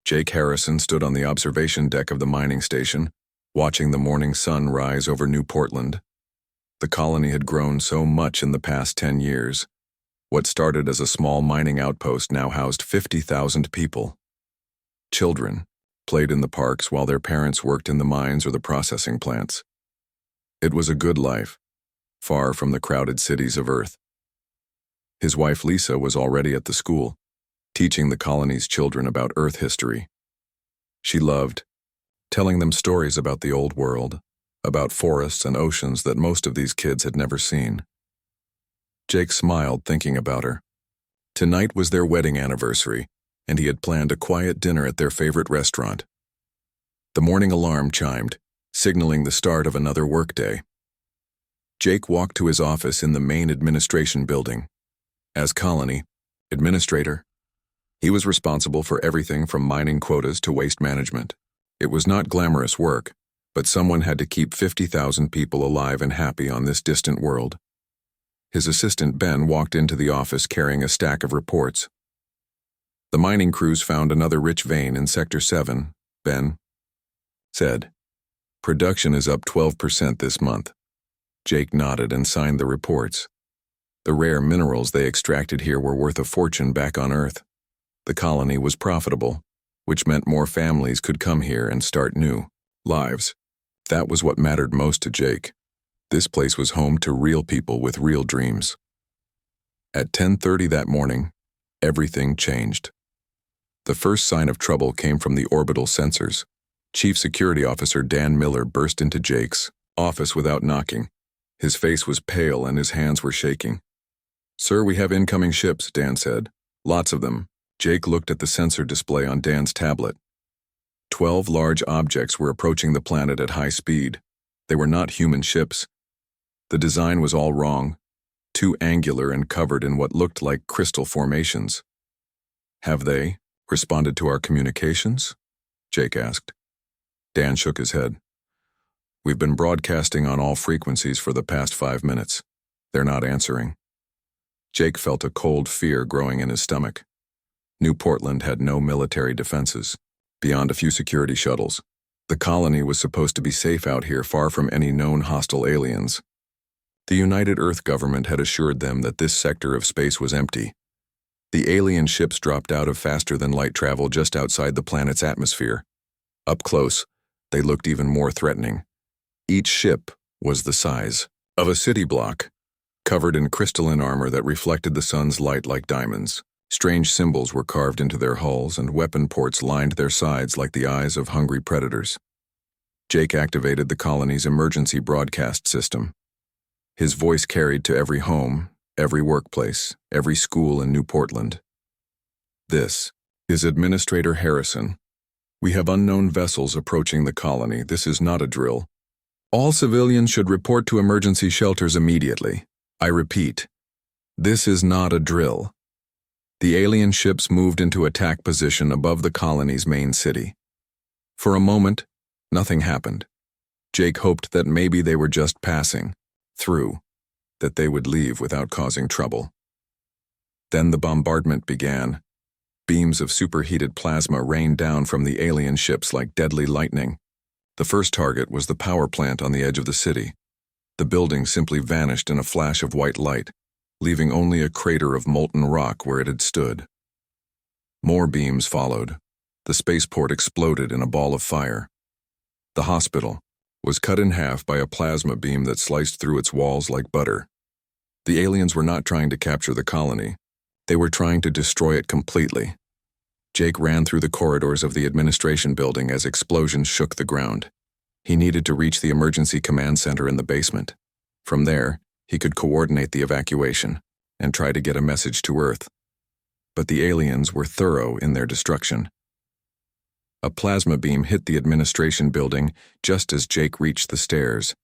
Jake Harrison stood on the observation deck of the mining station, watching the morning sun rise over New Portland. The colony had grown so much in the past 10 years. What started as a small mining outpost now housed 50,000 people. Children played in the parks while their parents worked in the mines or the processing plants. It was a good life, far from the crowded cities of Earth. His wife Lisa was already at the school, teaching the colony's children about Earth history. She loved telling them stories about the old world, about forests and oceans that most of these kids had never seen. Jake smiled thinking about her. Tonight was their wedding anniversary, and he had planned a quiet dinner at their favorite restaurant. The morning alarm chimed, signaling the start of another workday. Jake walked to his office in the main administration building. As colony administrator, he was responsible for everything from mining quotas to waste management. It was not glamorous work, but someone had to keep 50,000 people alive and happy on this distant world. His assistant Ben walked into the office carrying a stack of reports. The mining crews found another rich vein in Sector 7, Ben said. Production is up 12% this month. Jake nodded and signed the reports. The rare minerals they extracted here were worth a fortune back on Earth. The colony was profitable, which meant more families could come here and start new lives. That was what mattered most to Jake. This place was home to real people with real dreams. At 10:30 that morning, everything changed. The first sign of trouble came from the orbital sensors. Chief Security Officer Dan Miller burst into Jake's office without knocking. His face was pale and his hands were shaking. "Sir, we have incoming ships," Dan said. "Lots of them." Jake looked at the sensor display on Dan's tablet. 12 large objects were approaching the planet at high speed. They were not human ships. The design was all wrong, too angular and covered in what looked like crystal formations. "Have they responded to our communications?" Jake asked. Dan shook his head. "We've been broadcasting on all frequencies for the past 5 minutes. They're not answering." Jake felt a cold fear growing in his stomach. New Portland had no military defenses, beyond a few security shuttles. The colony was supposed to be safe out here, far from any known hostile aliens. The United Earth government had assured them that this sector of space was empty. The alien ships dropped out of faster-than-light travel just outside the planet's atmosphere. Up close, they looked even more threatening. Each ship was the size of a city block, covered in crystalline armor that reflected the sun's light like diamonds. Strange symbols were carved into their hulls, and weapon ports lined their sides like the eyes of hungry predators. Jake activated the colony's emergency broadcast system. His voice carried to every home, every workplace, every school in New Portland. "This is Administrator Harrison. We have unknown vessels approaching the colony. This is not a drill. All civilians should report to emergency shelters immediately. I repeat, this is not a drill." The alien ships moved into attack position above the colony's main city. For a moment, nothing happened. Jake hoped that maybe they were just passing through, that they would leave without causing trouble. Then the bombardment began. Beams of superheated plasma rained down from the alien ships like deadly lightning. The first target was the power plant on the edge of the city. The building simply vanished in a flash of white light, leaving only a crater of molten rock where it had stood. More beams followed. The spaceport exploded in a ball of fire. The hospital was cut in half by a plasma beam that sliced through its walls like butter. The aliens were not trying to capture the colony. They were trying to destroy it completely. Jake ran through the corridors of the administration building as explosions shook the ground. He needed to reach the emergency command center in the basement. From there, he could coordinate the evacuation and try to get a message to Earth. But the aliens were thorough in their destruction. A plasma beam hit the administration building just as Jake reached the stairs.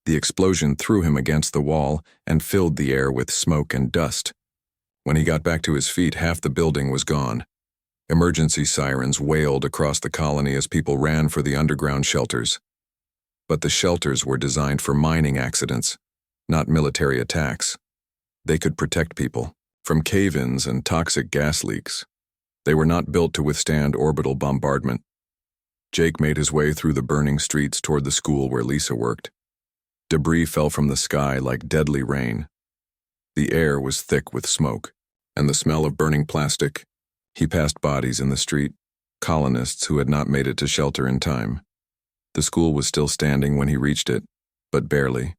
The explosion threw him against the wall and filled the air with smoke and dust. When he got back to his feet, half the building was gone. Emergency sirens wailed across the colony as people ran for the underground shelters. But the shelters were designed for mining accidents, not military attacks. They could protect people from cave-ins and toxic gas leaks. They were not built to withstand orbital bombardment. Jake made his way through the burning streets toward the school where Lisa worked. Debris fell from the sky like deadly rain. The air was thick with smoke, and the smell of burning plastic. He passed bodies in the street, colonists who had not made it to shelter in time. The school was still standing when he reached it, but barely.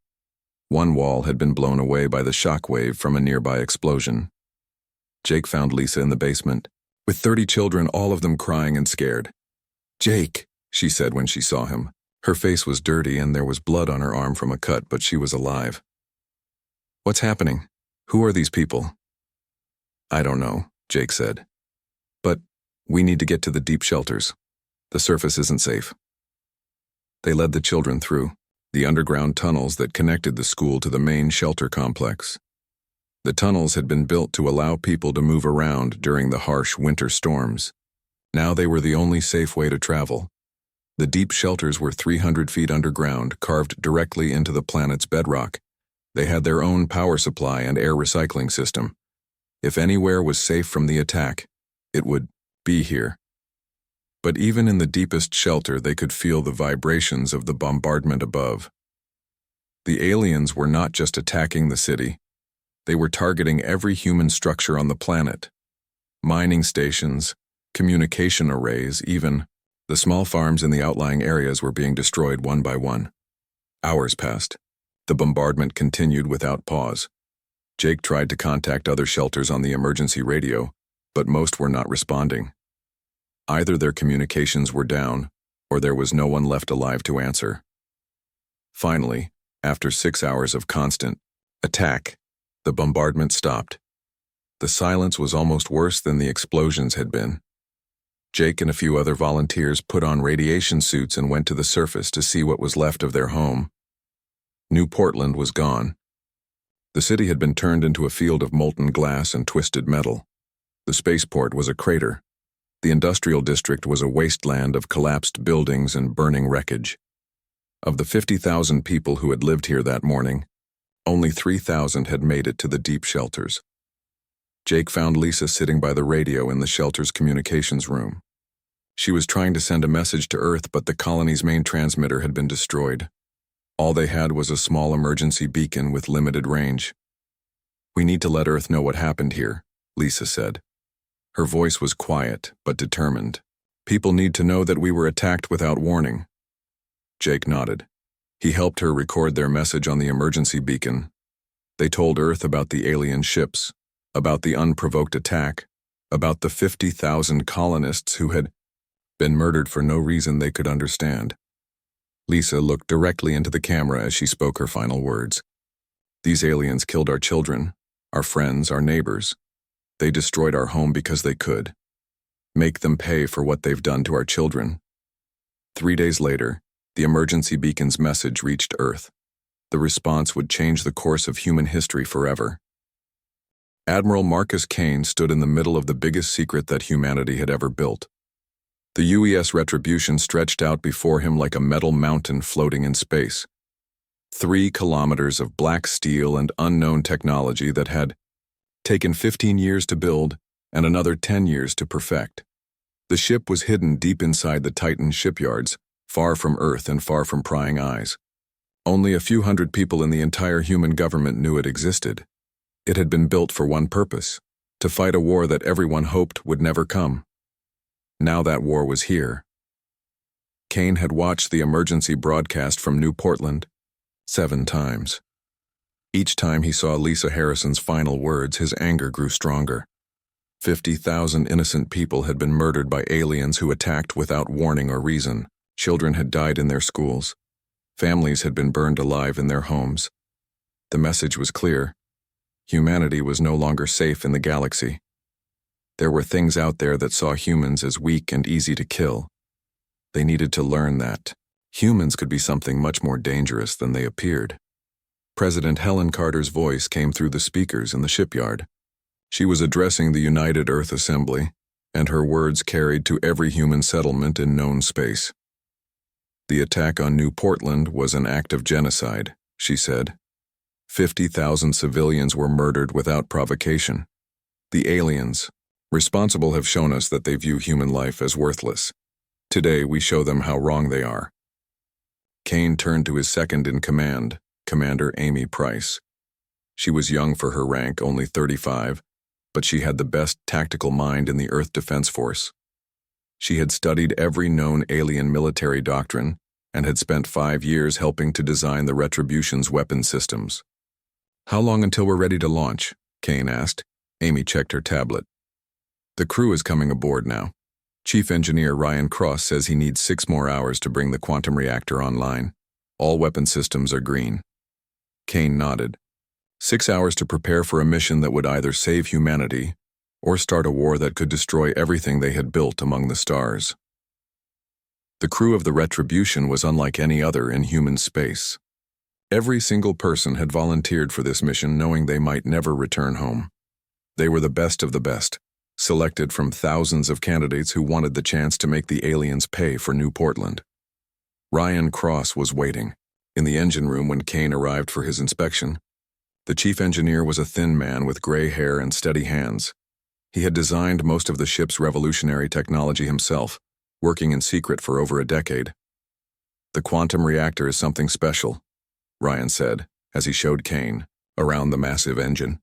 One wall had been blown away by the shock wave from a nearby explosion. Jake found Lisa in the basement, with 30 children, all of them crying and scared. "Jake," she said when she saw him. Her face was dirty and there was blood on her arm from a cut, but she was alive. "What's happening? Who are these people?" "I don't know," Jake said. "But we need to get to the deep shelters. The surface isn't safe." They led the children through the underground tunnels that connected the school to the main shelter complex. The tunnels had been built to allow people to move around during the harsh winter storms. Now they were the only safe way to travel. The deep shelters were 300 feet underground, carved directly into the planet's bedrock. They had their own power supply and air recycling system. If anywhere was safe from the attack, it would be here. But even in the deepest shelter, they could feel the vibrations of the bombardment above. The aliens were not just attacking the city. They were targeting every human structure on the planet. Mining stations, communication arrays, even the small farms in the outlying areas were being destroyed one by one. Hours passed. The bombardment continued without pause. Jake tried to contact other shelters on the emergency radio, but most were not responding. Either their communications were down, or there was no one left alive to answer. Finally, after 6 hours of constant attack, the bombardment stopped. The silence was almost worse than the explosions had been. Jake and a few other volunteers put on radiation suits and went to the surface to see what was left of their home. New Portland was gone. The city had been turned into a field of molten glass and twisted metal. The spaceport was a crater. The industrial district was a wasteland of collapsed buildings and burning wreckage. Of the 50,000 people who had lived here that morning, only 3,000 had made it to the deep shelters. Jake found Lisa sitting by the radio in the shelter's communications room. She was trying to send a message to Earth, but the colony's main transmitter had been destroyed. All they had was a small emergency beacon with limited range. "We need to let Earth know what happened here," Lisa said. Her voice was quiet, but determined. "People need to know that we were attacked without warning." Jake nodded. He helped her record their message on the emergency beacon. They told Earth about the alien ships, about the unprovoked attack, about the 50,000 colonists who had been murdered for no reason they could understand. Lisa looked directly into the camera as she spoke her final words. "These aliens killed our children, our friends, our neighbors. They destroyed our home because they could. Make them pay for what they've done to our children." 3 days later, the emergency beacon's message reached Earth. The response would change the course of human history forever. Admiral Marcus Kane stood in the middle of the biggest secret that humanity had ever built. The UES Retribution stretched out before him like a metal mountain floating in space. 3 kilometers of black steel and unknown technology that had taken 15 years to build and another 10 years to perfect. The ship was hidden deep inside the Titan shipyards, far from Earth and far from prying eyes. Only a few hundred people in the entire human government knew it existed. It had been built for one purpose: to fight a war that everyone hoped would never come. Now that war was here. Kane had watched the emergency broadcast from New Portland 7 times. Each time he saw Lisa Harrison's final words, his anger grew stronger. 50,000 innocent people had been murdered by aliens who attacked without warning or reason. Children had died in their schools. Families had been burned alive in their homes. The message was clear. Humanity was no longer safe in the galaxy. There were things out there that saw humans as weak and easy to kill. They needed to learn that humans could be something much more dangerous than they appeared. President Helen Carter's voice came through the speakers in the shipyard. She was addressing the United Earth Assembly, and her words carried to every human settlement in known space. "The attack on New Portland was an act of genocide," she said. 50,000 civilians were murdered without provocation. The aliens, Responsible have shown us that they view human life as worthless. Today, we show them how wrong they are. Kane turned to his second-in-command, Commander Amy Price. She was young for her rank, only 35, but she had the best tactical mind in the Earth Defense Force. She had studied every known alien military doctrine and had spent 5 years helping to design the Retribution's weapon systems. "How long until we're ready to launch?" Kane asked. Amy checked her tablet. "The crew is coming aboard now. Chief Engineer Ryan Cross says he needs 6 more hours to bring the quantum reactor online. All weapon systems are green." Kane nodded. 6 hours to prepare for a mission that would either save humanity or start a war that could destroy everything they had built among the stars. The crew of the Retribution was unlike any other in human space. Every single person had volunteered for this mission knowing they might never return home. They were the best of the best, selected from thousands of candidates who wanted the chance to make the aliens pay for New Portland. Ryan Cross was waiting in the engine room when Kane arrived for his inspection. The chief engineer was a thin man with gray hair and steady hands. He had designed most of the ship's revolutionary technology himself, working in secret for over a decade. "The quantum reactor is something special," Ryan said, as he showed Kane around the massive engine.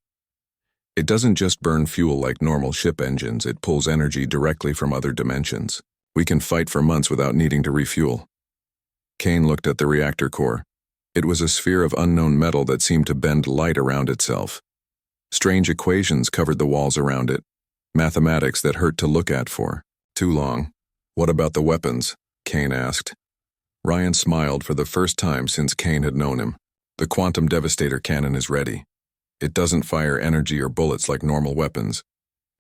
"It doesn't just burn fuel like normal ship engines, it pulls energy directly from other dimensions. We can fight for months without needing to refuel." Kane looked at the reactor core. It was a sphere of unknown metal that seemed to bend light around itself. Strange equations covered the walls around it, mathematics that hurt to look at for too long. "What about the weapons?" Kane asked. Ryan smiled for the first time since Kane had known him. "The quantum devastator cannon is ready. It doesn't fire energy or bullets like normal weapons.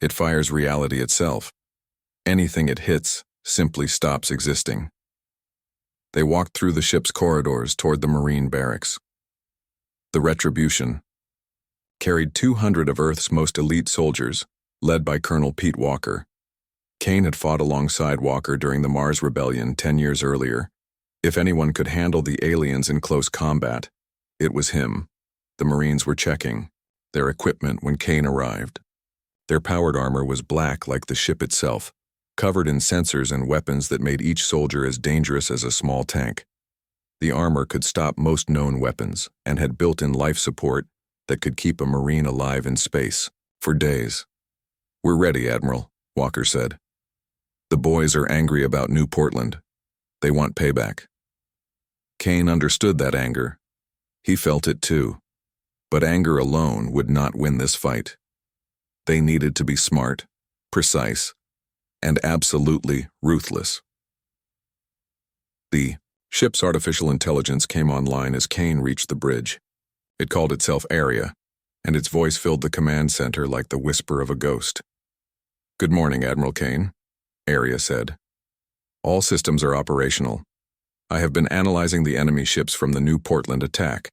It fires reality itself. Anything it hits simply stops existing." They walked through the ship's corridors toward the Marine barracks. The Retribution carried 200 of Earth's most elite soldiers, led by Colonel Pete Walker. Kane had fought alongside Walker during the Mars Rebellion 10 years earlier. If anyone could handle the aliens in close combat, it was him. The Marines were checking their equipment when Kane arrived. Their powered armor was black like the ship itself, covered in sensors and weapons that made each soldier as dangerous as a small tank. The armor could stop most known weapons and had built-in life support that could keep a Marine alive in space for days. "We're ready, Admiral," Walker said. "The boys are angry about New Portland. They want payback." Kane understood that anger. He felt it too. But anger alone would not win this fight. They needed to be smart, precise, and absolutely ruthless. The ship's artificial intelligence came online as Kane reached the bridge. It called itself Area, and its voice filled the command center like the whisper of a ghost. "Good morning, Admiral Kane," Area said. "All systems are operational. I have been analyzing the enemy ships from the New Portland attack.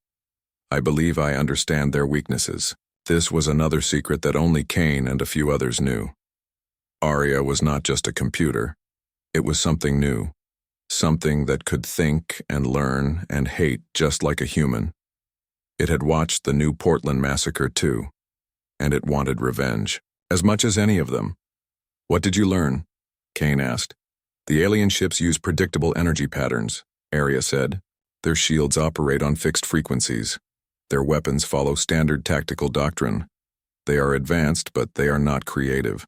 I believe I understand their weaknesses." This was another secret that only Kane and a few others knew. Aria was not just a computer. It was something new. Something that could think and learn and hate just like a human. It had watched the New Portland massacre too, and it wanted revenge, as much as any of them. "What did you learn?" Kane asked. "The alien ships use predictable energy patterns," Area said. "Their shields operate on fixed frequencies. Their weapons follow standard tactical doctrine. They are advanced, but they are not creative.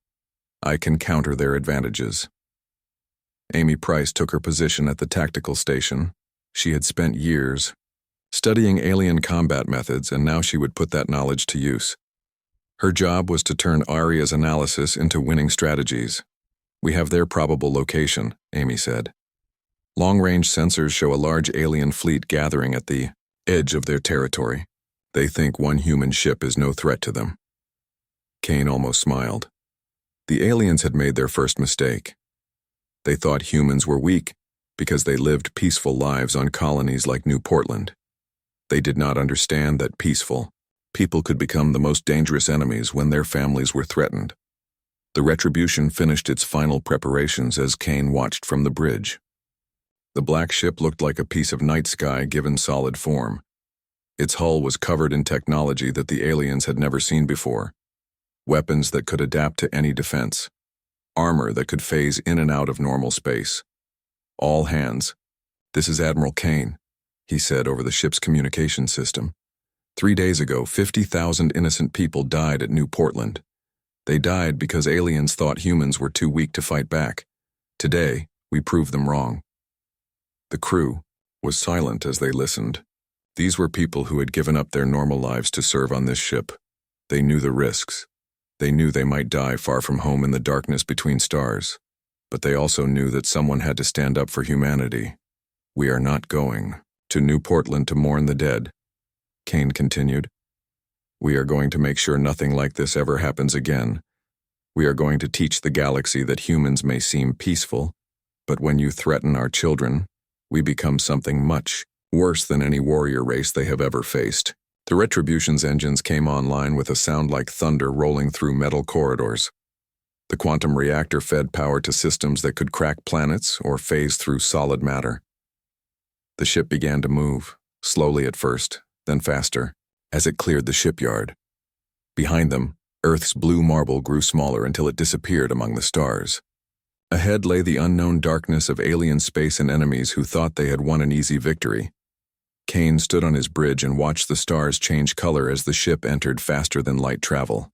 I can counter their advantages." Amy Price took her position at the tactical station. She had spent years studying alien combat methods, and now she would put that knowledge to use. Her job was to turn Aria's analysis into winning strategies. "We have their probable location," Amy said. "Long-range sensors show a large alien fleet gathering at the edge of their territory. They think one human ship is no threat to them." Kane almost smiled. The aliens had made their first mistake. They thought humans were weak because they lived peaceful lives on colonies like New Portland. They did not understand that peaceful people could become the most dangerous enemies when their families were threatened. The Retribution finished its final preparations as Kane watched from the bridge. The black ship looked like a piece of night sky given solid form. Its hull was covered in technology that the aliens had never seen before. weapons that could adapt to any defense, armor that could phase in and out of normal space. All hands. This is Admiral Kane, he said over the ship's communication system. 3 days ago, 50,000 innocent people died at New Portland. They died because aliens thought humans were too weak to fight back. Today, we proved them wrong. The crew was silent as they listened. These were people who had given up their normal lives to serve on this ship. They knew the risks. They knew they might die far from home in the darkness between stars. But they also knew that someone had to stand up for humanity. We are not going to New Portland to mourn the dead, Kane continued. We are going to make sure nothing like this ever happens again. We are going to teach the galaxy that humans may seem peaceful, but when you threaten our children, we become something much worse than any warrior race they have ever faced. The Retribution's engines came online with a sound like thunder rolling through metal corridors. The quantum reactor fed power to systems that could crack planets or phase through solid matter. The ship began to move, slowly at first, then faster, as it cleared the shipyard. Behind them, Earth's blue marble grew smaller until it disappeared among the stars. Ahead lay the unknown darkness of alien space and enemies who thought they had won an easy victory. Kane stood on his bridge and watched the stars change color as the ship entered faster than light travel.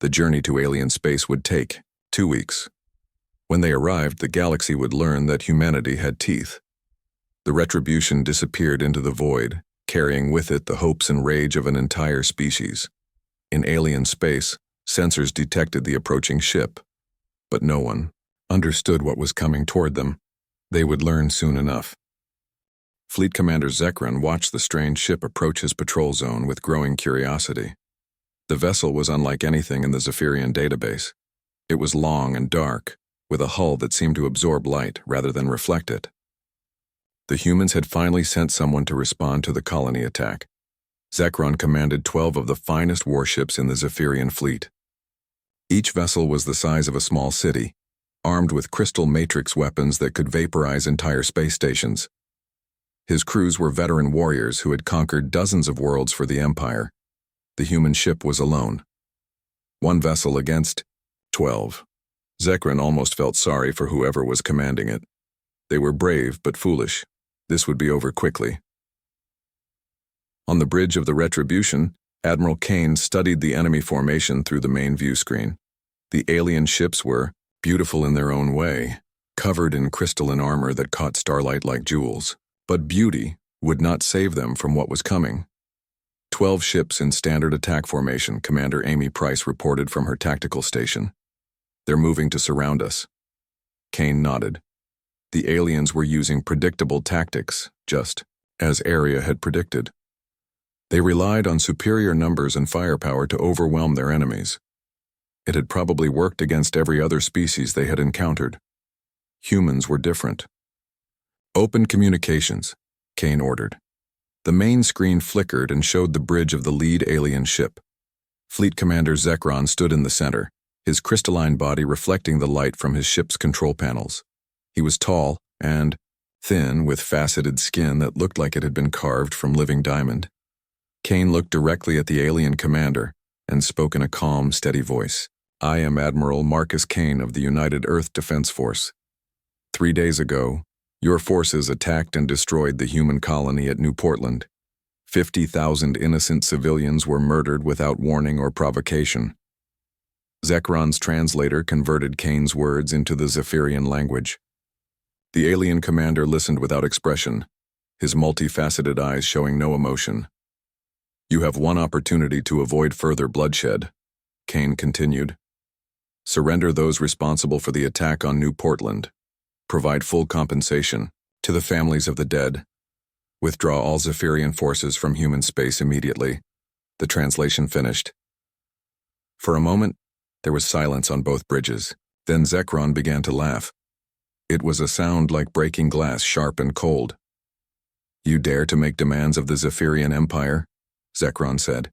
The journey to alien space would take 2 weeks. When they arrived, the galaxy would learn that humanity had teeth. The Retribution disappeared into the void, carrying with it the hopes and rage of an entire species. In alien space, sensors detected the approaching ship, but no one understood what was coming toward them. They would learn soon enough. Fleet Commander Zekron watched the strange ship approach his patrol zone with growing curiosity. The vessel was unlike anything in the Zephirian database. It was long and dark, with a hull that seemed to absorb light rather than reflect it. The humans had finally sent someone to respond to the colony attack. Zekron commanded 12 of the finest warships in the Zephirian fleet. Each vessel was the size of a small city, armed with crystal matrix weapons that could vaporize entire space stations. His crews were veteran warriors who had conquered dozens of worlds for the Empire. The human ship was alone. 1 vessel against 12. Zekron almost felt sorry for whoever was commanding it. They were brave but foolish. This would be over quickly. On the bridge of the Retribution, Admiral Kane studied the enemy formation through the main view screen. The alien ships were beautiful in their own way, covered in crystalline armor that caught starlight like jewels. But beauty would not save them from what was coming. 12 ships in standard attack formation, Commander Amy Price reported from her tactical station. They're moving to surround us. Kane nodded. The aliens were using predictable tactics, just as Area had predicted. They relied on superior numbers and firepower to overwhelm their enemies. It had probably worked against every other species they had encountered. Humans were different. Open communications, Kane ordered. The main screen flickered and showed the bridge of the lead alien ship. Fleet Commander Zekron stood in the center, his crystalline body reflecting the light from his ship's control panels. He was tall and thin, with faceted skin that looked like it had been carved from living diamond. Kane looked directly at the alien commander and spoke in a calm, steady voice. I am Admiral Marcus Kane of the United Earth Defense Force. 3 days ago, your forces attacked and destroyed the human colony at New Portland. 50,000 innocent civilians were murdered without warning or provocation. Zekron's translator converted Kane's words into the Zephirian language. The alien commander listened without expression, his multifaceted eyes showing no emotion. You have one opportunity to avoid further bloodshed, Kane continued. Surrender those responsible for the attack on New Portland. Provide full compensation to the families of the dead. Withdraw all Zephirian forces from human space immediately. The translation finished. For a moment, there was silence on both bridges. Then Zekron began to laugh. It was a sound like breaking glass, sharp and cold. You dare to make demands of the Zephirian Empire? Zekron said.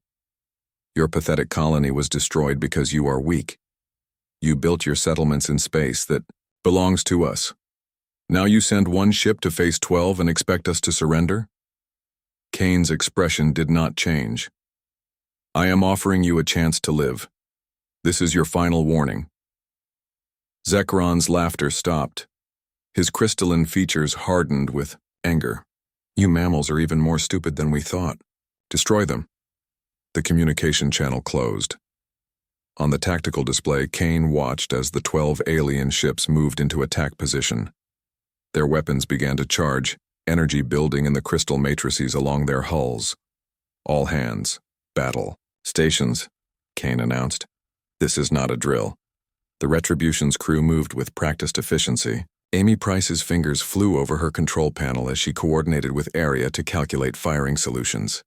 Your pathetic colony was destroyed because you are weak. You built your settlements in space that belongs to us. Now you send 1 ship to face 12 and expect us to surrender? Kane's expression did not change. I am offering you a chance to live. This is your final warning. Zekron's laughter stopped. His crystalline features hardened with anger. You mammals are even more stupid than we thought. Destroy them. The communication channel closed. On the tactical display, Kane watched as the 12 alien ships moved into attack position. Their weapons began to charge, energy building in the crystal matrices along their hulls. All hands. Battle. Stations, Kane announced. This is not a drill. The Retribution's crew moved with practiced efficiency. Amy Price's fingers flew over her control panel as she coordinated with Area to calculate firing solutions.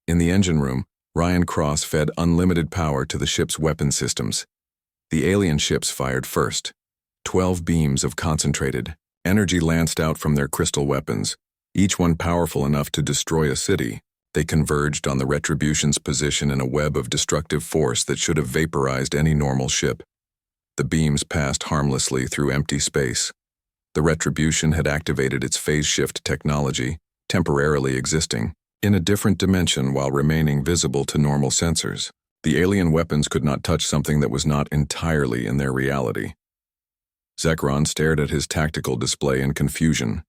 In the engine room, Ryan Cross fed unlimited power to the ship's weapon systems. The alien ships fired first. 12 beams of concentrated energy lanced out from their crystal weapons, each one powerful enough to destroy a city. They converged on the Retribution's position in a web of destructive force that should have vaporized any normal ship. The beams passed harmlessly through empty space. The Retribution had activated its phase shift technology, temporarily existing in a different dimension while remaining visible to normal sensors. The alien weapons could not touch something that was not entirely in their reality. Zekron stared at his tactical display in confusion.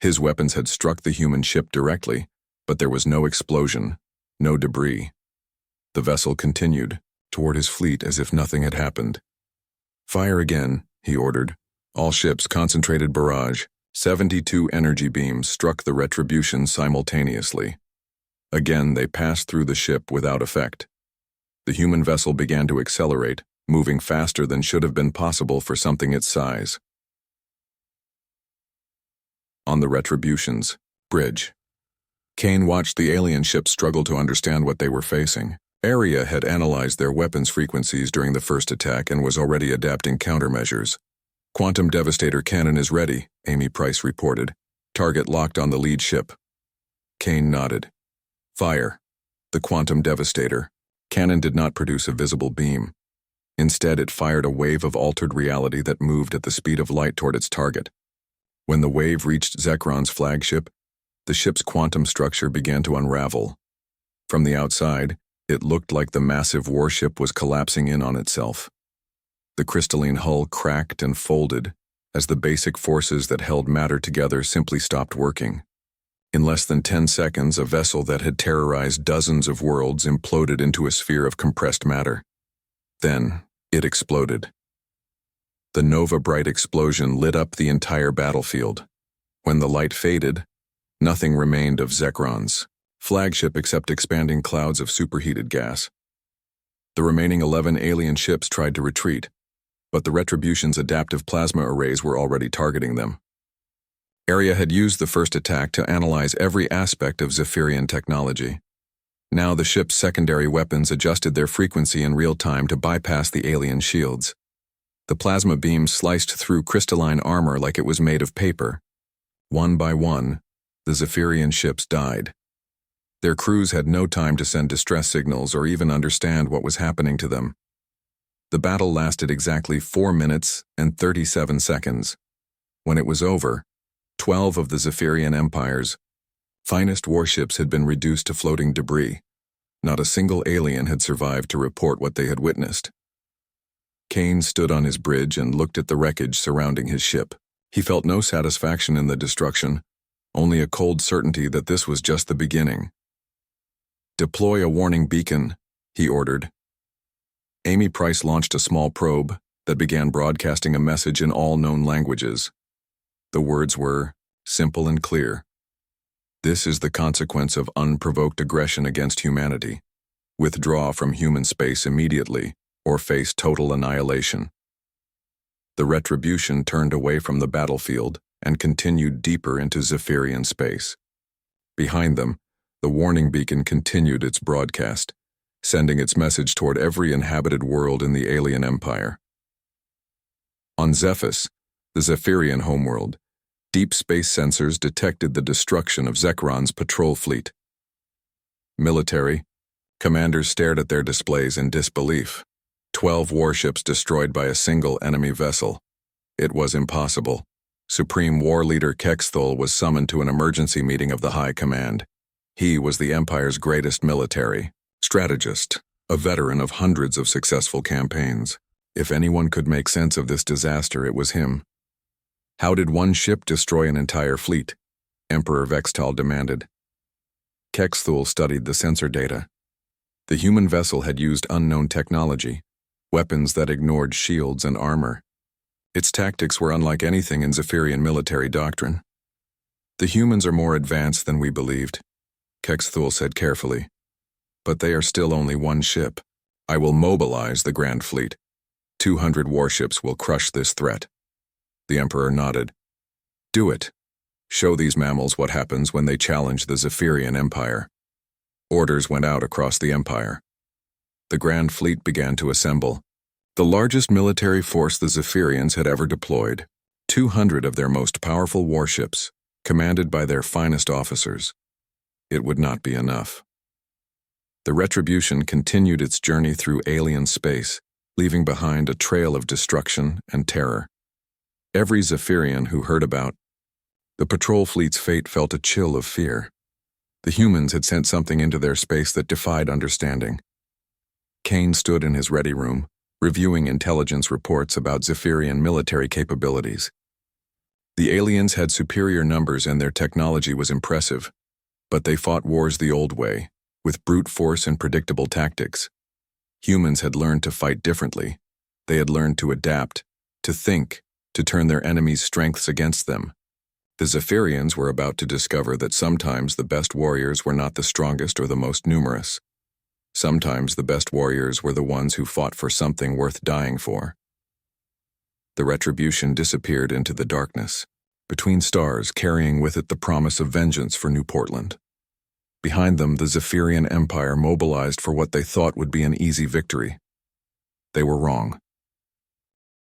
His weapons had struck the human ship directly, but there was no explosion, no debris. The vessel continued toward his fleet as if nothing had happened. Fire again, he ordered. All ships concentrated barrage. 72 energy beams struck the Retribution simultaneously. Again, they passed through the ship without effect. The human vessel began to accelerate, moving faster than should have been possible for something its size. On the Retribution's bridge, Kane watched the alien ship struggle to understand what they were facing. Area had analyzed their weapons frequencies during the first attack and was already adapting countermeasures. Quantum Devastator cannon is ready, Amy Price reported. Target locked on the lead ship. Kane nodded. Fire. The Quantum Devastator. Cannon did not produce a visible beam. Instead, it fired a wave of altered reality that moved at the speed of light toward its target. When the wave reached Zekron's flagship, the ship's quantum structure began to unravel. From the outside, it looked like the massive warship was collapsing in on itself. The crystalline hull cracked and folded as the basic forces that held matter together simply stopped working. In less than 10 seconds, a vessel that had terrorized dozens of worlds imploded into a sphere of compressed matter. Then, it exploded. The Nova-Bright explosion lit up the entire battlefield. When the light faded, nothing remained of Zekron's flagship except expanding clouds of superheated gas. The remaining 11 alien ships tried to retreat, but the Retribution's adaptive plasma arrays were already targeting them. Area had used the first attack to analyze every aspect of Zephirian technology. Now the ship's secondary weapons adjusted their frequency in real time to bypass the alien shields. The plasma beams sliced through crystalline armor like it was made of paper. One by one, the Zephirian ships died. Their crews had no time to send distress signals or even understand what was happening to them. The battle lasted exactly 4 minutes and 37 seconds. When it was over, 12 of the Zephirian Empire's finest warships had been reduced to floating debris. Not a single alien had survived to report what they had witnessed. Kane stood on his bridge and looked at the wreckage surrounding his ship. He felt no satisfaction in the destruction, only a cold certainty that this was just the beginning. Deploy a warning beacon, he ordered. Amy Price launched a small probe that began broadcasting a message in all known languages. The words were simple and clear. This is the consequence of unprovoked aggression against humanity. Withdraw from human space immediately, or face total annihilation. The Retribution turned away from the battlefield and continued deeper into Zephirian space. Behind them, the warning beacon continued its broadcast, sending its message toward every inhabited world in the alien empire. On Zephus, the Zephirian homeworld, deep space sensors detected the destruction of Zekron's patrol fleet. Military, commanders stared at their displays in disbelief. 12 warships destroyed by a single enemy vessel. It was impossible. Supreme War Leader Kexthol was summoned to an emergency meeting of the High Command. He was the Empire's greatest military strategist. a veteran of hundreds of successful campaigns. If anyone could make sense of this disaster, it was him. How did one ship destroy an entire fleet? Emperor Vextal demanded. Kexthul studied the sensor data. The human vessel had used unknown technology, weapons that ignored shields and armor. Its tactics were unlike anything in Zephirian military doctrine. The humans are more advanced than we believed, Kexthul said carefully. But they are still only one ship. I will mobilize the Grand Fleet. 200 warships will crush this threat. The Emperor nodded. Do it. Show these mammals what happens when they challenge the Zephirian Empire. Orders went out across the Empire. The Grand Fleet began to assemble. The largest military force the Zephirians had ever deployed. 200 of their most powerful warships, commanded by their finest officers. It would not be enough. The Retribution continued its journey through alien space, leaving behind a trail of destruction and terror. Every Zephirian who heard about the patrol fleet's fate felt a chill of fear. The humans had sent something into their space that defied understanding. Kane stood in his ready room, reviewing intelligence reports about Zephirian military capabilities. The aliens had superior numbers and their technology was impressive, but they fought wars the old way, with brute force and predictable tactics. Humans had learned to fight differently. They had learned to adapt, to think, to turn their enemies' strengths against them. The Zephirians were about to discover that sometimes the best warriors were not the strongest or the most numerous. Sometimes the best warriors were the ones who fought for something worth dying for. The Retribution disappeared into the darkness, between stars carrying with it the promise of vengeance for New Portland. Behind them, the Zephirian Empire mobilized for what they thought would be an easy victory. They were wrong.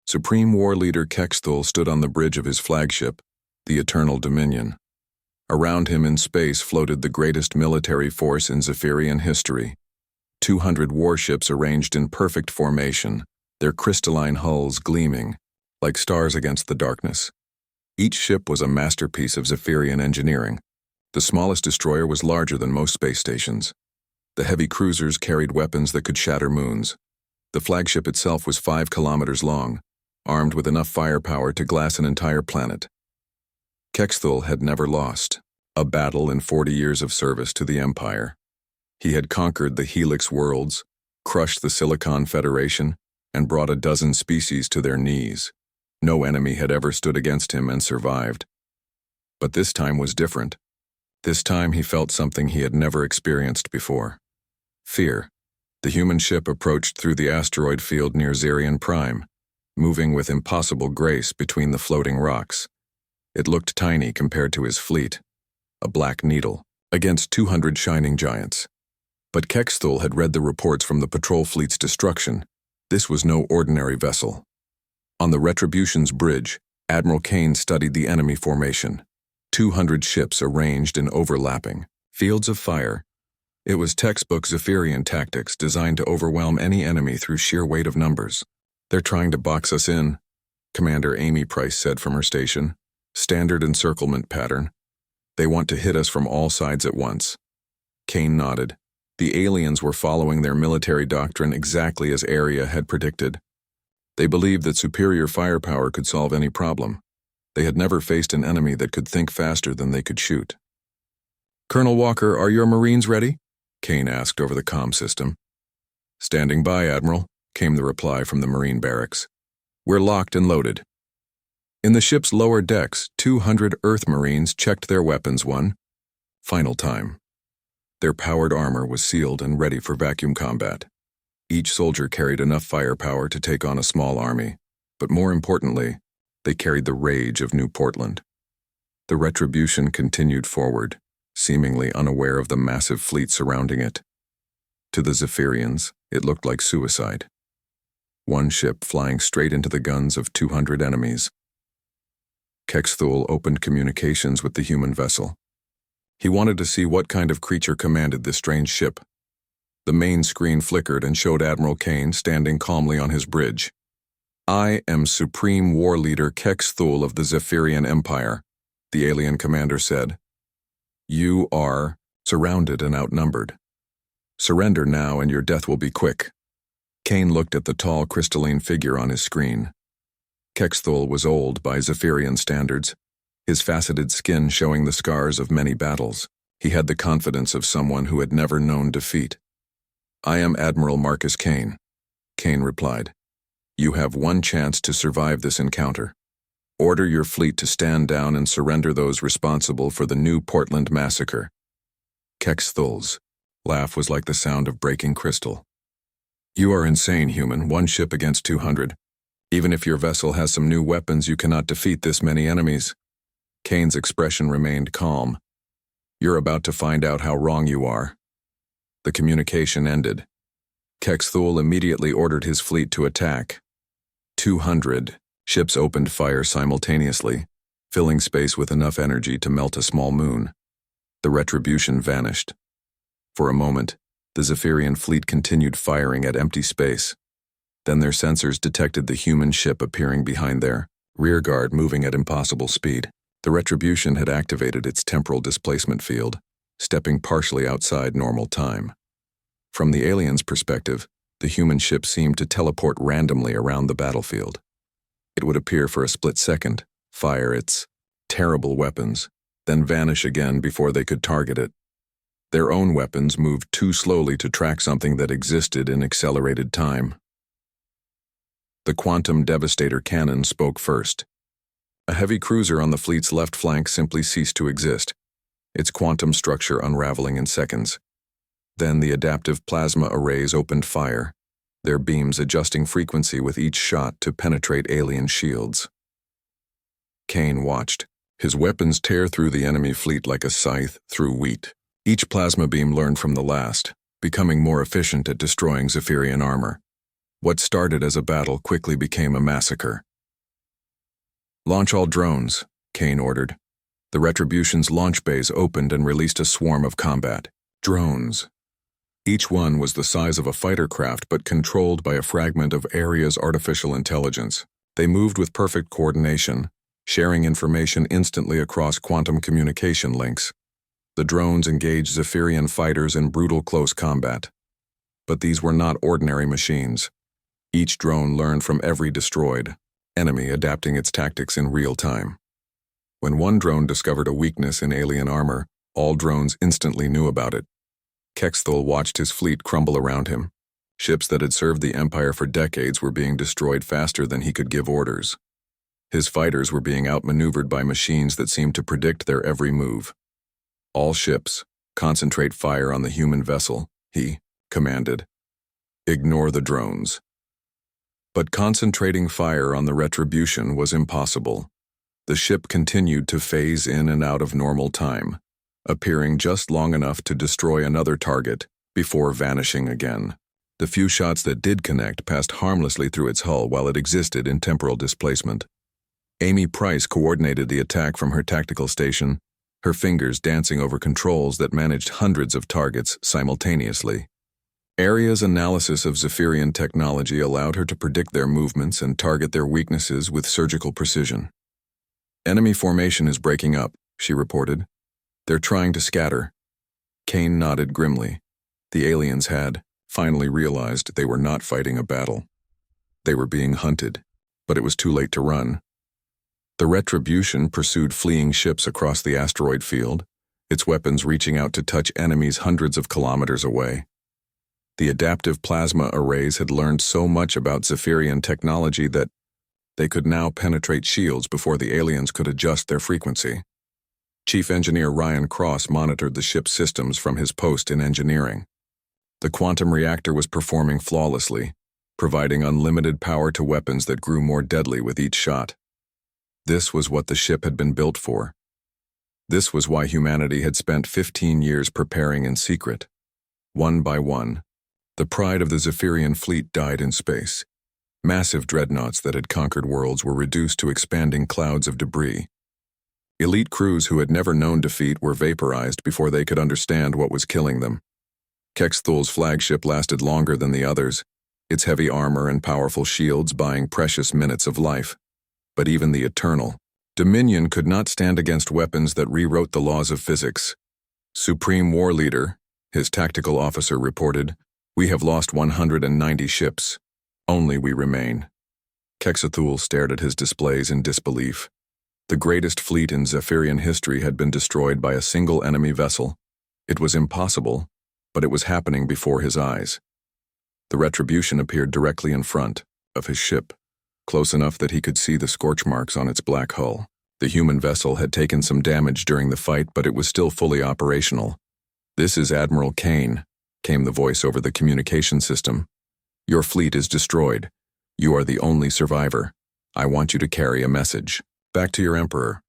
Supreme War Leader Kexthul stood on the bridge of his flagship, the Eternal Dominion. Around him in space floated the greatest military force in Zephirian history. 200 warships arranged in perfect formation, their crystalline hulls gleaming, like stars against the darkness. Each ship was a masterpiece of Zephirian engineering. The smallest destroyer was larger than most space stations. The heavy cruisers carried weapons that could shatter moons. The flagship itself was 5 kilometers long, armed with enough firepower to glass an entire planet. Kexthul had never lost a battle in 40 years of service to the Empire. He had conquered the Helix worlds, crushed the Silicon Federation, and brought a dozen species to their knees. No enemy had ever stood against him and survived. But this time was different. This time he felt something he had never experienced before. Fear. The human ship approached through the asteroid field near Zerion Prime, moving with impossible grace between the floating rocks. It looked tiny compared to his fleet, a black needle, against 200 shining giants. But Kexthul had read the reports from the patrol fleet's destruction. This was no ordinary vessel. On the Retribution's bridge, Admiral Kane studied the enemy formation. 200 ships arranged in overlapping fields of fire. It was textbook Zephirian tactics designed to overwhelm any enemy through sheer weight of numbers. They're trying to box us in, Commander Amy Price said from her station. Standard encirclement pattern. They want to hit us from all sides at once. Kane nodded. The aliens were following their military doctrine exactly as Area had predicted. They believed that superior firepower could solve any problem. They had never faced an enemy that could think faster than they could shoot. Colonel Walker, are your Marines ready? Kane asked over the comm system. Standing by, Admiral, came the reply from the Marine barracks. We're locked and loaded. In the ship's lower decks, 200 Earth Marines checked their weapons one final time. Their powered armor was sealed and ready for vacuum combat. Each soldier carried enough firepower to take on a small army, but more importantly, they carried the rage of New Portland. The Retribution continued forward, seemingly unaware of the massive fleet surrounding it. To the Zephirians, it looked like suicide. One ship flying straight into the guns of 200 enemies. Kexthul opened communications with the human vessel. He wanted to see what kind of creature commanded this strange ship. The main screen flickered and showed Admiral Kane standing calmly on his bridge. I am Supreme War Leader Kexthul of the Zephirian Empire, the alien commander said. You are surrounded and outnumbered. Surrender now and your death will be quick. Kane looked at the tall crystalline figure on his screen. Kexthul was old by Zephirian standards, his faceted skin showing the scars of many battles. He had the confidence of someone who had never known defeat. I am Admiral Marcus Kane, Kane replied. You have one chance to survive this encounter. Order your fleet to stand down and surrender those responsible for the New Portland massacre. Kexthul's laugh was like the sound of breaking crystal. You are insane, human. One ship against 200. Even if your vessel has some new weapons, you cannot defeat this many enemies. Kane's expression remained calm. You're about to find out how wrong you are. The communication ended. Kexthul immediately ordered his fleet to attack. 200 ships opened fire simultaneously, filling space with enough energy to melt a small moon. The Retribution vanished. For a moment, the Zephirian fleet continued firing at empty space. Then their sensors detected the human ship appearing behind their rearguard moving at impossible speed. The Retribution had activated its temporal displacement field, stepping partially outside normal time. From the aliens' perspective, the human ship seemed to teleport randomly around the battlefield. It would appear for a split second, fire its terrible weapons, then vanish again before they could target it. Their own weapons moved too slowly to track something that existed in accelerated time. The Quantum Devastator cannon spoke first. A heavy cruiser on the fleet's left flank simply ceased to exist, its quantum structure unraveling in seconds. Then the adaptive plasma arrays opened fire, their beams adjusting frequency with each shot to penetrate alien shields. Kane watched, his weapons tear through the enemy fleet like a scythe through wheat. Each plasma beam learned from the last, becoming more efficient at destroying Zephirian armor. What started as a battle quickly became a massacre. Launch all drones, Kane ordered. The Retribution's launch bays opened and released a swarm of combat drones. Each one was the size of a fighter craft but controlled by a fragment of Aria's artificial intelligence. They moved with perfect coordination, sharing information instantly across quantum communication links. The drones engaged Zephirian fighters in brutal close combat. But these were not ordinary machines. Each drone learned from every destroyed enemy, adapting its tactics in real time. When one drone discovered a weakness in alien armor, all drones instantly knew about it. Kexthul watched his fleet crumble around him. Ships that had served the Empire for decades were being destroyed faster than he could give orders. His fighters were being outmaneuvered by machines that seemed to predict their every move. All ships, concentrate fire on the human vessel, he commanded. Ignore the drones. But concentrating fire on the Retribution was impossible. The ship continued to phase in and out of normal time, appearing just long enough to destroy another target before vanishing again. The few shots that did connect passed harmlessly through its hull while it existed in temporal displacement. Amy Price coordinated the attack from her tactical station, her fingers dancing over controls that managed hundreds of targets simultaneously. Aria's analysis of Zephirian technology allowed her to predict their movements and target their weaknesses with surgical precision. Enemy formation is breaking up, she reported. They're trying to scatter. Kane nodded grimly. The aliens had finally realized they were not fighting a battle. They were being hunted, but it was too late to run. The Retribution pursued fleeing ships across the asteroid field, its weapons reaching out to touch enemies hundreds of kilometers away. The adaptive plasma arrays had learned so much about Zephirian technology that they could now penetrate shields before the aliens could adjust their frequency. Chief Engineer Ryan Cross monitored the ship's systems from his post in engineering. The quantum reactor was performing flawlessly, providing unlimited power to weapons that grew more deadly with each shot. This was what the ship had been built for. This was why humanity had spent 15 years preparing in secret. One by one, the pride of the Zephirian fleet died in space. Massive dreadnoughts that had conquered worlds were reduced to expanding clouds of debris. Elite crews who had never known defeat were vaporized before they could understand what was killing them. Kexthul's flagship lasted longer than the others, its heavy armor and powerful shields buying precious minutes of life. But even the Eternal Dominion could not stand against weapons that rewrote the laws of physics. Supreme War Leader, His tactical officer reported, "We have lost 190 ships. Only we remain." Quetzalcoatl stared at his displays in disbelief. The greatest fleet in Zephirian history had been destroyed by a single enemy vessel. It was impossible, but it was happening before his eyes. The Retribution appeared directly in front of his ship, close enough that he could see the scorch marks on its black hull. The human vessel had taken some damage during the fight, but it was still fully operational. "This is Admiral Kane," came the voice over the communication system. "Your fleet is destroyed. You are the only survivor. I want you to carry a message back to your Emperor."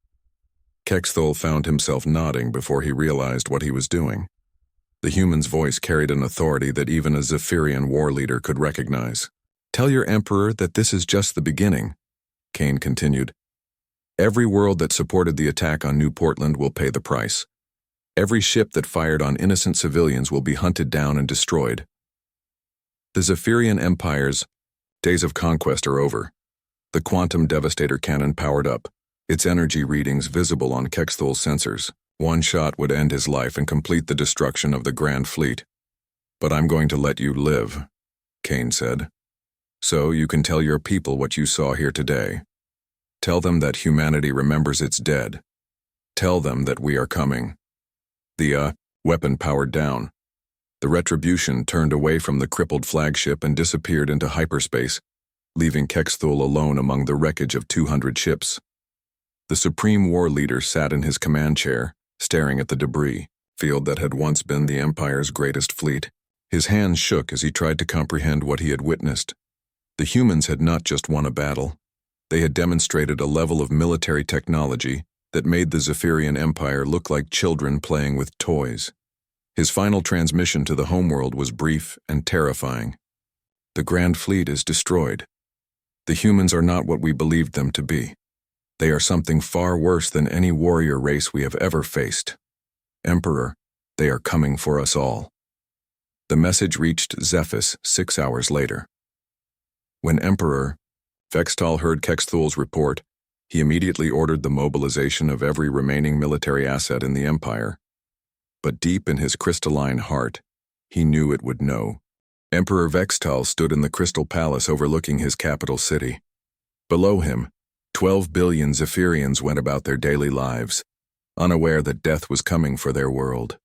Quetzalcoatl found himself nodding before he realized what he was doing. The human's voice carried an authority that even a Zephirian war leader could recognize. "Tell your Emperor that this is just the beginning," Kane continued. "Every world that supported the attack on New Portland will pay the price. Every ship that fired on innocent civilians will be hunted down and destroyed. The Zephirian Empire's days of conquest are over." The quantum devastator cannon powered up, its energy readings visible on Quetzalcoatl's sensors. One shot would end his life and complete the destruction of the Grand Fleet. "But I'm going to let you live," Kane said. "So you can tell your people what you saw here today. Tell them that humanity remembers its dead. Tell them that we are coming." The weapon powered down. The Retribution turned away from the crippled flagship and disappeared into hyperspace, leaving Quetzalcoatl alone among the wreckage of 200 ships. The Supreme War Leader sat in his command chair, staring at the debris field that had once been the Empire's greatest fleet. His hands shook as he tried to comprehend what he had witnessed. The humans had not just won a battle. They had demonstrated a level of military technology that made the Zephirian Empire look like children playing with toys. His final transmission to the homeworld was brief and terrifying. "The Grand Fleet is destroyed. The humans are not what we believed them to be. They are something far worse than any warrior race we have ever faced. Emperor, they are coming for us all." The message reached Zephus 6 hours later. When Emperor Quetzalcoatl heard Quetzalcoatl's report, he immediately ordered the mobilization of every remaining military asset in the Empire. But deep in his crystalline heart, he knew it would know. Emperor Quetzalcoatl stood in the Crystal Palace overlooking his capital city. Below him, 12 billion Zephirians went about their daily lives, unaware that death was coming for their world.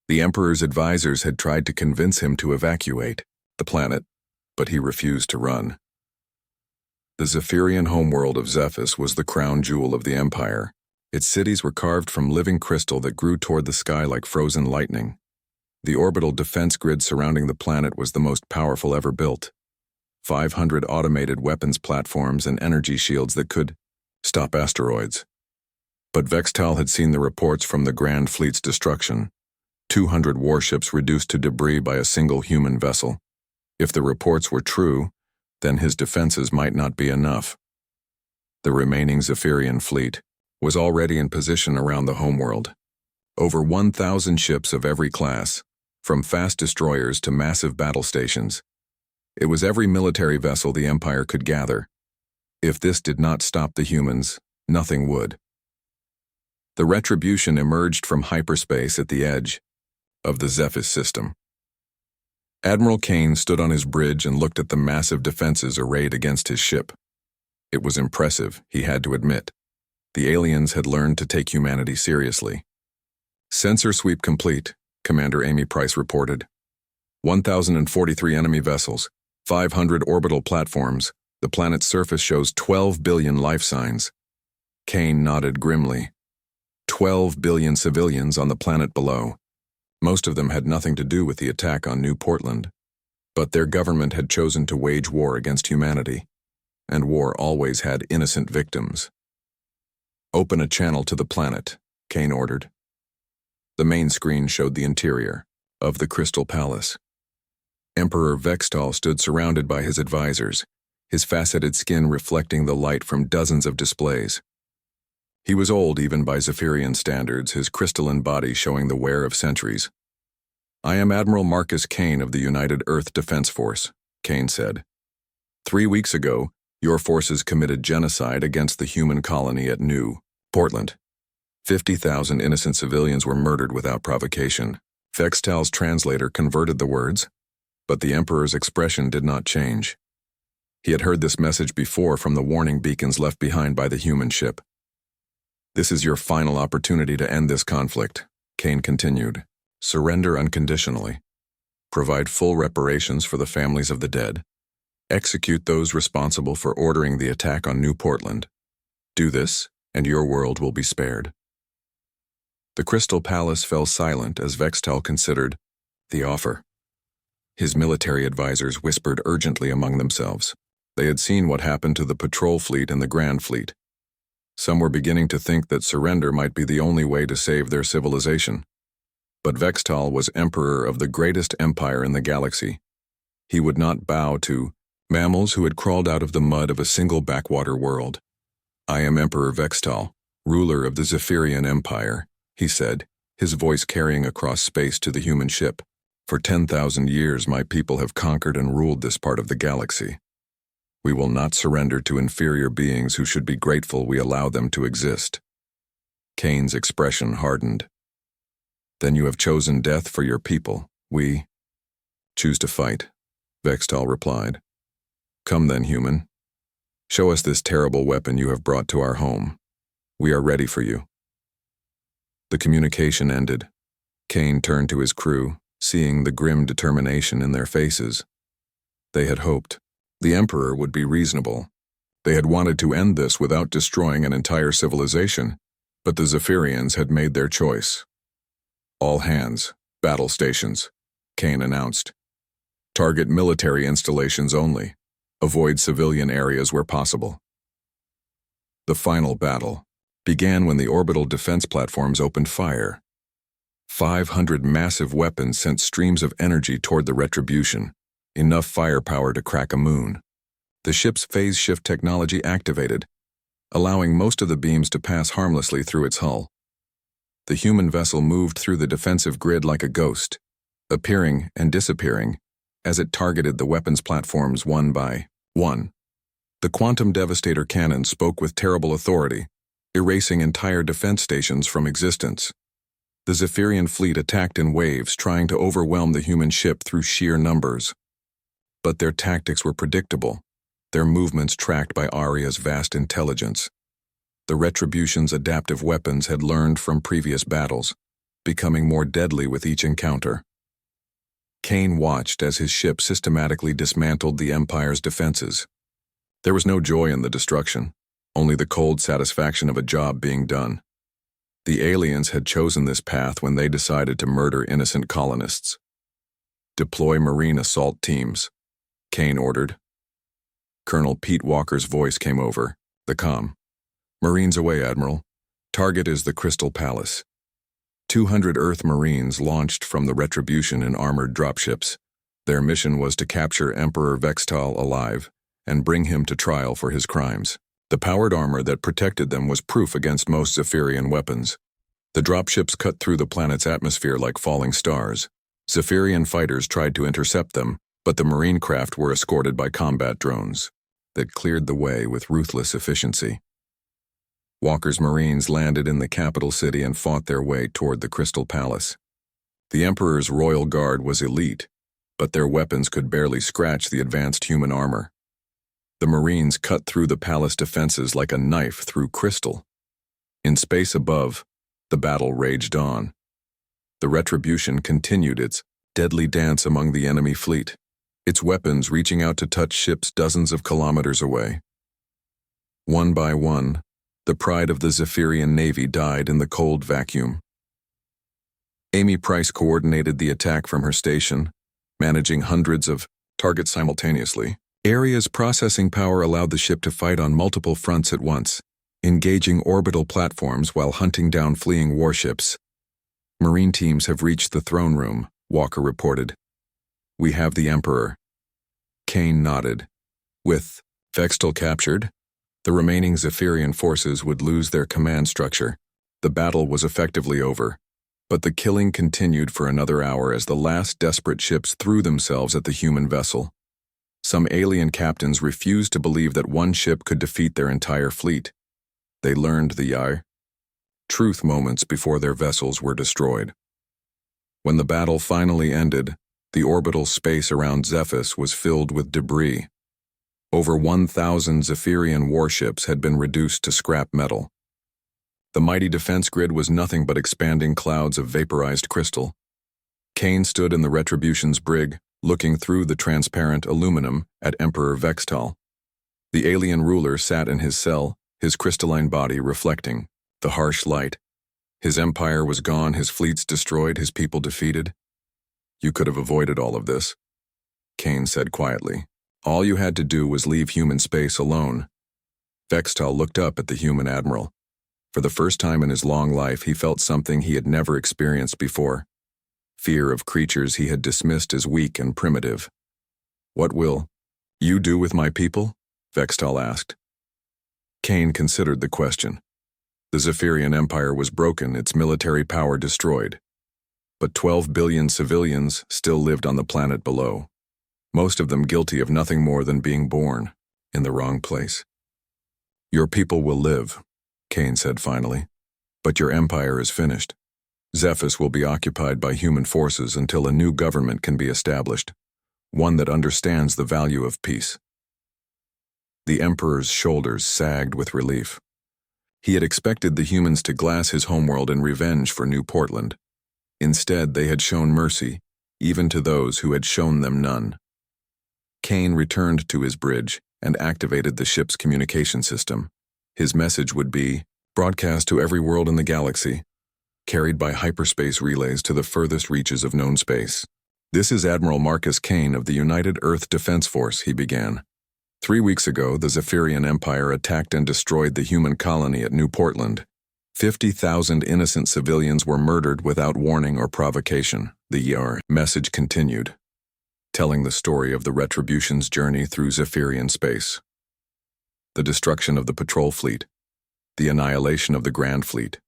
The Emperor's advisors had tried to convince him to evacuate the planet, but he refused to run. The Zephirian homeworld of Zephus was the crown jewel of the Empire. Its cities were carved from living crystal that grew toward the sky like frozen lightning. The orbital defense grid surrounding the planet was the most powerful ever built. 500 automated weapons platforms and energy shields that could stop asteroids. But Quetzalcoatl had seen the reports from the Grand Fleet's destruction. 200 warships reduced to debris by a single human vessel. If the reports were true, then his defenses might not be enough. The remaining Zephirian fleet was already in position around the homeworld. Over 1,000 ships of every class, from fast destroyers to massive battle stations. It was every military vessel the Empire could gather. If this did not stop the humans, nothing would. The Retribution emerged from hyperspace at the edge of the Zephus system. Admiral Kane stood on his bridge and looked at the massive defenses arrayed against his ship. It was impressive, he had to admit. The aliens had learned to take humanity seriously. "Sensor sweep complete," Commander Amy Price reported. 1,043 enemy vessels, 500 orbital platforms. The planet's surface shows 12 billion life signs. Kane nodded grimly. 12 billion civilians on the planet below. Most of them had nothing to do with the attack on New Portland. But their government had chosen to wage war against humanity. And war always had innocent victims. "Open a channel to the planet," Kane ordered. The main screen showed the interior of the Crystal Palace. Emperor Quetzalcoatl stood surrounded by his advisors, his faceted skin reflecting the light from dozens of displays. He was old even by Zephirian standards, his crystalline body showing the wear of centuries. "I am Admiral Marcus Kane of the United Earth Defense Force," Kane said. 3 weeks ago, your forces committed genocide against the human colony at New Portland. 50,000 innocent civilians were murdered without provocation. Vextal's translator converted the words, but the Emperor's expression did not change. He had heard this message before from the warning beacons left behind by the human ship. "This is your final opportunity to end this conflict," Kane continued. "Surrender unconditionally. Provide full reparations for the families of the dead. Execute those responsible for ordering the attack on New Portland. Do this, and your world will be spared." The Crystal Palace fell silent as Vextal considered the offer. His military advisors whispered urgently among themselves. They had seen what happened to the patrol fleet and the Grand Fleet. Some were beginning to think that surrender might be the only way to save their civilization. But Vextal was emperor of the greatest empire in the galaxy. He would not bow to mammals who had crawled out of the mud of a single backwater world. "I am Emperor Vextal, ruler of the Zephirian Empire," he said, his voice carrying across space to the human ship. "For 10,000 years my people have conquered and ruled this part of the galaxy. We will not surrender to inferior beings who should be grateful we allow them to exist." Kane's expression hardened. "Then you have chosen death for your people. We choose to fight," Vextal replied. "Come then, human. Show us this terrible weapon you have brought to our home. We are ready for you." The communication ended. Kane turned to his crew, seeing the grim determination in their faces. They had hoped the Emperor would be reasonable. They had wanted to end this without destroying an entire civilization, but the Zephirians had made their choice. "All hands, battle stations," Kane announced. "Target military installations only. Avoid civilian areas where possible." The final battle began when the orbital defense platforms opened fire. 500 massive weapons sent streams of energy toward the Retribution, enough firepower to crack a moon. The ship's phase shift technology activated, allowing most of the beams to pass harmlessly through its hull. The human vessel moved through the defensive grid like a ghost, appearing and disappearing as it targeted the weapons platforms one by one. The Quantum Devastator cannon spoke with terrible authority, erasing entire defense stations from existence. The Zephirian fleet attacked in waves, trying to overwhelm the human ship through sheer numbers. But their tactics were predictable, their movements tracked by Aria's vast intelligence. The Retribution's adaptive weapons had learned from previous battles, becoming more deadly with each encounter. Kane watched as his ship systematically dismantled the Empire's defenses. There was no joy in the destruction, only the cold satisfaction of a job being done. The aliens had chosen this path when they decided to murder innocent colonists. "Deploy Marine assault teams," Kane ordered. Colonel Pete Walker's voice came over the comm. "Marines away, Admiral. Target is the Crystal Palace." 200 Earth Marines launched from the Retribution in armored dropships. Their mission was to capture Emperor Vextal alive and bring him to trial for his crimes. The powered armor that protected them was proof against most Zephirian weapons. The dropships cut through the planet's atmosphere like falling stars. Zephirian fighters tried to intercept them, but the Marine craft were escorted by combat drones that cleared the way with ruthless efficiency. Walker's Marines landed in the capital city and fought their way toward the Crystal Palace. The Emperor's royal guard was elite, but their weapons could barely scratch the advanced human armor. The Marines cut through the palace defenses like a knife through crystal. In space above, the battle raged on. The Retribution continued its deadly dance among the enemy fleet, its weapons reaching out to touch ships dozens of kilometers away. One by one, the pride of the Zephirian Navy died in the cold vacuum. Amy Price coordinated the attack from her station, managing hundreds of targets simultaneously. Aria's processing power allowed the ship to fight on multiple fronts at once, engaging orbital platforms while hunting down fleeing warships. "Marine teams have reached the throne room," Walker reported. "We have the Emperor." Kane nodded. With Vextal captured, the remaining Zephirian forces would lose their command structure. The battle was effectively over, but the killing continued for another hour as the last desperate ships threw themselves at the human vessel. Some alien captains refused to believe that one ship could defeat their entire fleet. They learned the truth moments before their vessels were destroyed. When the battle finally ended, the orbital space around Zephus was filled with debris. Over 1,000 Zephirian warships had been reduced to scrap metal. The mighty defense grid was nothing but expanding clouds of vaporized crystal. Kane stood in the Retribution's brig, looking through the transparent aluminum at Emperor Vextal. The alien ruler sat in his cell, his crystalline body reflecting the harsh light. His empire was gone, his fleets destroyed, his people defeated. "You could have avoided all of this," Kane said quietly. "All you had to do was leave human space alone." Vextal looked up at the human admiral. For the first time in his long life, he felt something he had never experienced before. Fear of creatures he had dismissed as weak and primitive. "What will you do with my people?" Vextal asked. Kane considered the question. The Zephirian Empire was broken, its military power destroyed. But 12 billion civilians still lived on the planet below, most of them guilty of nothing more than being born in the wrong place. "Your people will live," Kane said finally, "but your empire is finished. Zephus will be occupied by human forces until a new government can be established, one that understands the value of peace." The Emperor's shoulders sagged with relief. He had expected the humans to glass his homeworld in revenge for New Portland. Instead, they had shown mercy, even to those who had shown them none. Kane returned to his bridge and activated the ship's communication system. His message would be broadcast to every world in the galaxy, carried by hyperspace relays to the furthest reaches of known space. "This is Admiral Marcus Kane of the United Earth Defense Force," he began. 3 weeks ago, the Zephirian Empire attacked and destroyed the human colony at New Portland. 50,000 innocent civilians were murdered without warning or provocation. The message continued, telling the story of the Retribution's journey through Zephirian space. The destruction of the patrol fleet, the annihilation of the Grand Fleet,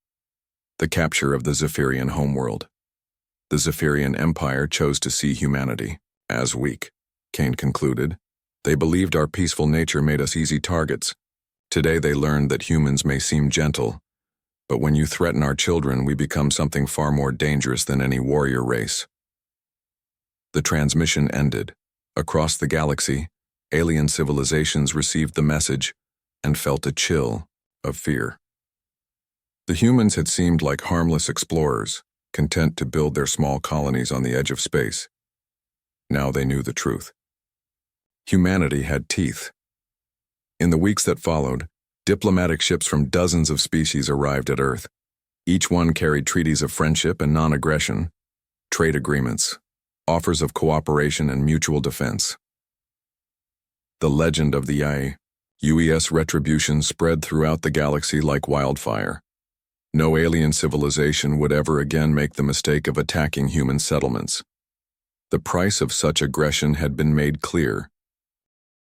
the capture of the Zephirian homeworld. The Zephirian Empire chose to see humanity as weak, Kane concluded. They believed our peaceful nature made us easy targets. Today they learned that humans may seem gentle, but when you threaten our children, we become something far more dangerous than any warrior race. The transmission ended. Across the galaxy, alien civilizations received the message and felt a chill of fear. The humans had seemed like harmless explorers, content to build their small colonies on the edge of space. Now they knew the truth. Humanity had teeth. In the weeks that followed, diplomatic ships from dozens of species arrived at Earth. Each one carried treaties of friendship and non-aggression, trade agreements, offers of cooperation and mutual defense. The legend of the HFY Retribution spread throughout the galaxy like wildfire. No alien civilization would ever again make the mistake of attacking human settlements. The price of such aggression had been made clear.